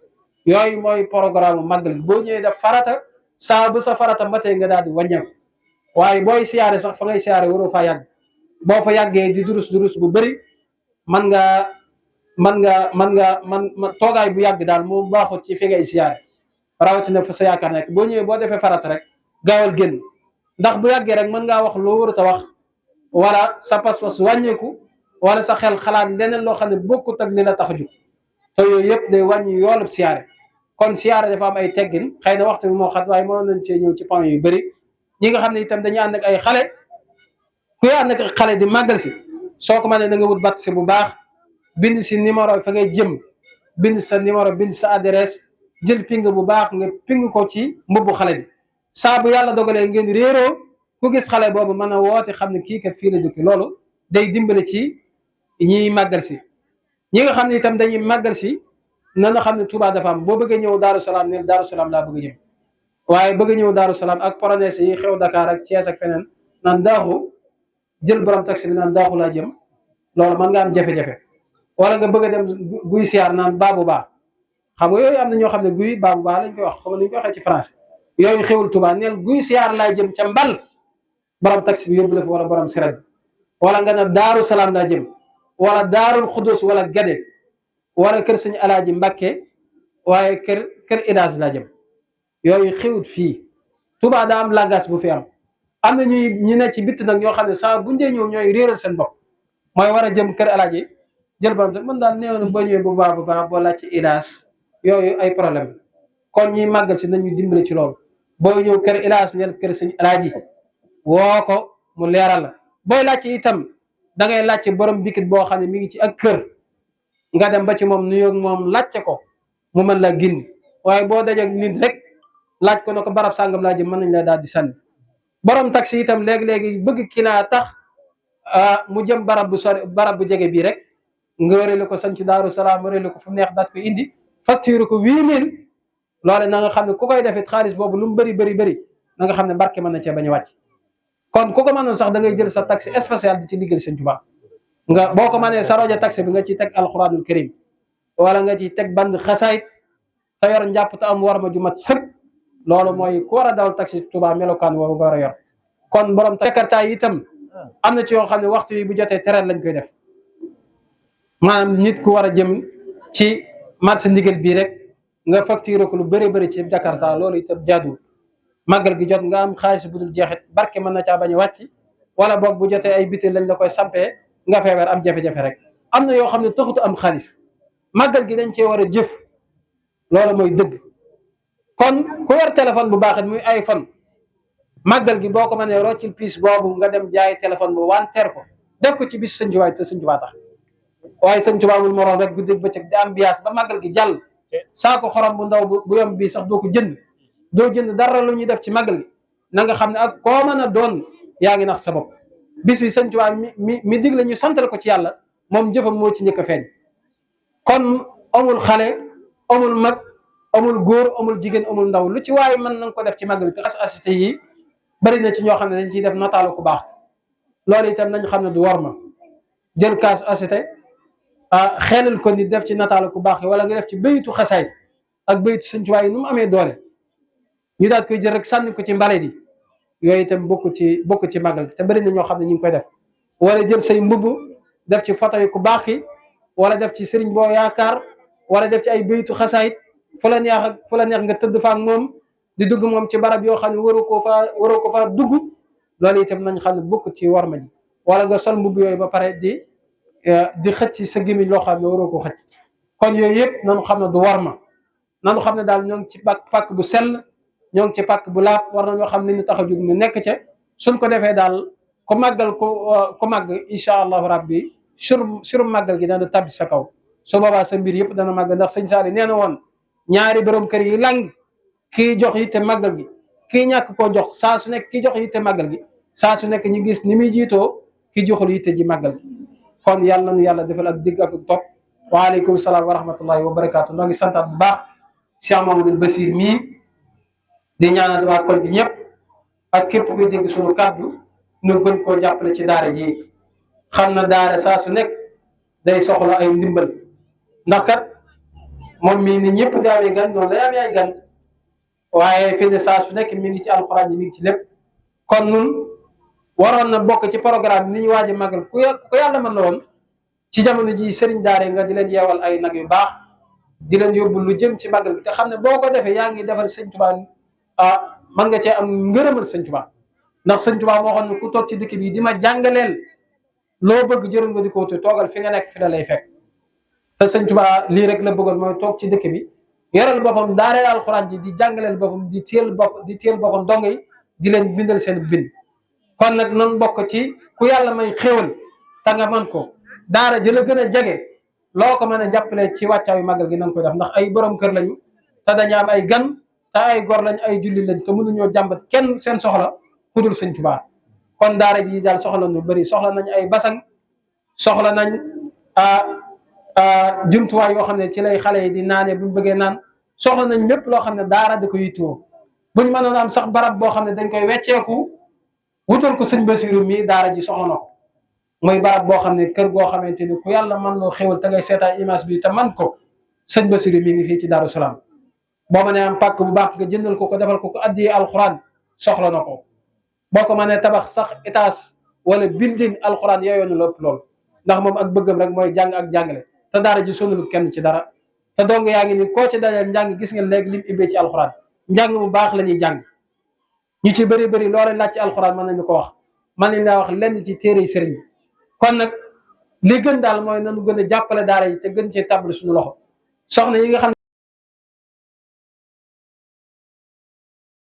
S1: yooyu mooy programme màggal boo ñëwee def farata saa bu sa farata matee nga daal di wàññeeku. waaye booy siyaare sax fa ngay siyaare waroo faa yàgg, boo fa yàggee di durus bu bëri man toogaay bu yàgg daal moo baaxut ci fi ngay siyaare, rawatina fa sa yaakaar nekk. boo ñëwee boo defee farata rek gaawal génn, ndax bu yàggee rek mën ngaa wax loo warut a wax, wala sa pas-pas wàññeeku, wala sa xel xalaat leneen loo xam ne bokkut ak li la tax a jug te yooyu yëpp day wàññi yoolub siyaare. kon siyaare dafa am ay teggin, xëy na waxtu bi moo xat waaye mën nañ cee ñëw ci point yu bëri. ñi nga xam ne itam dañuy ànd ak ay xale, kuy ànd ak xale di màggal si soo ko mënee da nga wut bat si bu baax, bind si numéro fa ngay jëm, bind sa numéro, bind sa adresse, jël ping bu baax nga ping ko ci mbubbu xale bi. saa bu yàlla dogalee ngeen réeroo ku gis xale boobu mën a woote xam ne kii kat fii la jóge. loolu day dimbale ci ñiy màggal si. ñi nga xam ne itam dañuy màggal si nana xam ne Touba dafa am, boo bëggee ñëw Daaru Salaam ne Daaru Salaam laa bëgg a ñëw, waaye bëgg ñëw Daaru Salaam ak province yi xew Dakar ak Thiès ak feneen naan daaxu jël borom taxi bi naan daaxu laa jëm, loolu mën nga am jafe-jafe. wala nga bëgg a dem guy siyaar naan baabu baa, xam nga yooyu am na ñoo xam ne guy baabu baa lañ koy wax, xam nga ñu koy waxee ci France. yooyu xewul Touba neel guy siyaar laa jëm ca mbal, borom taxi bi yóbbu la fa wala borom seret bi. wala nga ne Daaru Salaam laa jëm, wala Daarul Xudus wala Gade, wala kër sëñ Alaaji Mbàkke, waaye kër Idaas laa jëm. yooyu xewut fii Touba daa am langage bu fi am na ñu ne ci bitt nag ñoo xam ne saa bu njee ñëw ñooy réeral seen bopp, mooy war a jëm kër Alaaji jël borom mën daal néew na boo ñëwee bu baax boo laaj ci Idaas. yooyu ay problème kon ñiy màggal si nañu dimbale ci loolu. booy ñëw kër Idaas ñeel kër sëñ Alaaji woo ko mu leeral la. booy laaj ci itam da ngay laaj ci borom bikit boo xam ne mi ngi ci ak kër, nga dem ba ci moom nuyoo moom laajte ko mu mën la gindi. waaye boo dajeeg nit rek laaj ko ne ko barab sàngam laa jëm mën nañ la daal di sànni. borom taxi itam léegi-léegi bëgg kii naa tax mu jëm barab bu sori, barab bu jege bii rek nga wërale ko sañ ci Daaru Salaam, wërale ko fu neex daat ko indi facture ko 8000. loole na nga xam ne ku koy defit xaalis boobu lu mu bëri na nga xam ne barke mën na cee bañ a wàcc. kon ku ko mënoon sax da ngay jël sa taxi spécial di ci liggéey Sëñ Tuubaa, nga boo ko mënee sa roja taxi bi nga ciy teg alxuraanul karim wala nga ciy teg band xasaayit te yor njàpp te am war ma ju mat sëpp. loolu mooy ku war a dawal taxi Touba melokaan woowu nga war a yor. kon borom Jakarta yi itam am na ci yoo xam ne waxtu yi bu jotee tereet lañ koy def, maanaam nit ku war a jëm ci marché ndigal bii rek nga facturé ko lu bëri ci Jakarta, loolu itam jaaduwul. màggal gi jot nga am xaalis bu dul jeexit, barke mën na caa bañ a wàcc, wala boog bu jotee ay bitil lañ la koy sampee nga feebar am jafe-jafe rek. am na yoo xam ne taxutu am xaalis, màggal gi dañ cee war a jëf, loolu mooy dëgg. kon ku yor téléphone bu baax it muy iPhone, màggal gi boo ko mënee roccil piis boobu nga dem jaay téléphone bu wanteer ko def ko ci bis Sëñ Tuubaa te Sëñ Tuubaa tax. waaye Sëñ Tuubaa mul moroom rek guddeeg bëccëg di ambiance ba màggal gi jàll, saako xorom bu ndaw bu yomb bii sax doo ko jënd, doo jënd dara lu ñuy def ci màggal gi. na nga xam ne ak koo mën a doon yaa ngi nax sa bopp. bis bi Sëñ Tuubaa mi dig la ñu santal ko ci yàlla, moom jëfam moo ci njëkk a feeñ. kon amul xale, amul mag, amul góor, amul jigéen, amul ndaw, lu ci waaye mën na nga ko def ci màggal gi. te assisté yi bari na ci ñoo xam ne dañ ciy def nataalu ku baax, loolu itam nañu xam ne du war ma jël kaas assisté xeelal ko nit def ci nataalu ku baax yi, wala nga def ci bayitu xasaay ak bayitu Sëñ Tuubaa yi nu mu amee doole ñu daal koy jël rek sànni ko ci mbalit yi. yooyu itam bokk ci màggal gi te bari na ñoo xam ne ñu ngi koy def. wala jël say mbubb def ci photo yi ku baax yi, wala def ci sëriñ boo yaakaar, wala def ci ay bayitu xasaayit fu la neex nga tëdd fa ak moom di dugg moom ci barab yoo xam ne waroo ko faa dugg. loolu itam nañ xam ne bokk ci warma ji. wala nga sol mbubb yooyu ba pare di xëcc sa gémmiñ loo xam ne waroo ko xëcc. kon yooyu yëpp nañu xam ne du war ma nañu xam ne daal ñoo ngi ci pàkk bu sell ñoo ngi ci pàkk bu laab war nañoo xam ne ñu tax a jóg ñu nekk ca suñ ko defee daal ku màggal ku màgg incha allahu rabbi surum màggal gi dana tabbi sa kaw su boobaa sa mbir yëpp dana màgg ndax sëñ Saali nee na woon ñaari borom kër yi lang kii jox yitte màggal gi kii ñàkk koo jox saa su nekk kii jox yitte màggal gi saa su nekk ñu gis ni muy jiitoo ki joxul yitte ji màggal gi kon yàlla nañu yàlla defal ak digg ak topp waaleykum salaam wa rahmatullahi wa barakaatu noo ngi santaat bu baax Cheikh Mamadou Bassir mii di ñaanal waa koñ bi ñëpp ak képp kuy dégg suñu kàddu ñu gën koo jàppale ci daara ji xam na daara saa su nekk day soxla ay ndimbal ndax kat moom mii ni ñëpp di amee gan noonu lay amee ay gan waaye fi ne saa su nekk mi ngi ci alxuraan yi mi ngi ci lépp kon nun waroon na bokk ci programme bi ni ñu waaj a màggal ku yàlla mën la woon ci jamono ji sëriñ daara nga di leen yeewal ay nag yu baax di leen yóbbu lu jëm ci màggal bi te xam ne boo ko defee yaa ngi defal sëñ Tuubaa mën nga cee am ngërëmal sëñ Tuubaa ndax sëñ Tuubaa moo xam ne ku toog ci dëkk bi di ma jàngaleel loo bëgg jërëm nga di ko wuti toogal fi nga nekk fi la lay fekk te sëñ Tuubaa lii rek la bëggoon mooy toog ci dëkk bi yoral boppam daaree alxuraan ji di jàngaleel boppam di téel boppam dong yi di leen bindal seen bind kon nag nan bokk ci ku yàlla may xéwal te nga mën ko daara jëla gën a jege loo ko mën a jàppale ci wàccaayu màggal gi na nga koy def ndax ay borom kër lañu te dañu am ay gan te ay gor lañ ay julli lañ te mënuñoo jàmbat kenn seen soxla ku dul sëñ Tuubaa kon daara ji daal soxla ñu bëri soxla nañ ay basang soxla nañ jumtuwaay yoo xam ne ci lay xale yi di naane buñ bëggee naan soxla nañ lépp loo xam ne daara da ko yittewoo buñ mënoon am sax barab boo xam ne dañ koy wecceeku wutal ko sëñ Basiru mii daara ji soxla na ko mooy barab boo xam ne kër goo xamante ni ku yàlla mën loo xéwal te ngay seetaan image bi te man ko sëñ Basiru mii ngi fii ci Daaru Salaam boo mënee am pàkk bu baax nga jëndal ko defal ko addiyee alxuraan soxla na ko boo ko mënee tabax sax étage wala building alxuraan yooyu na lépp lool ndax moom ak bëggam rek mooy jàng ak jàngale te daara ji sonalul kenn ci dara te dong yaa ngi ni koo ci dajal njàng gis ngeen léegi lim ibbee ci alxuraan njàng bu baax la ñuy jàng ñu ci bëri bëri loolu laaj ci alxuraan mën nañu ko wax mën nañ laa wax lenn ci téere yi sëriñ kon nag li gën daal mooy nañu gën a jàppale daara yi te gën cee tàmbali suñu loxo soxna yi nga xam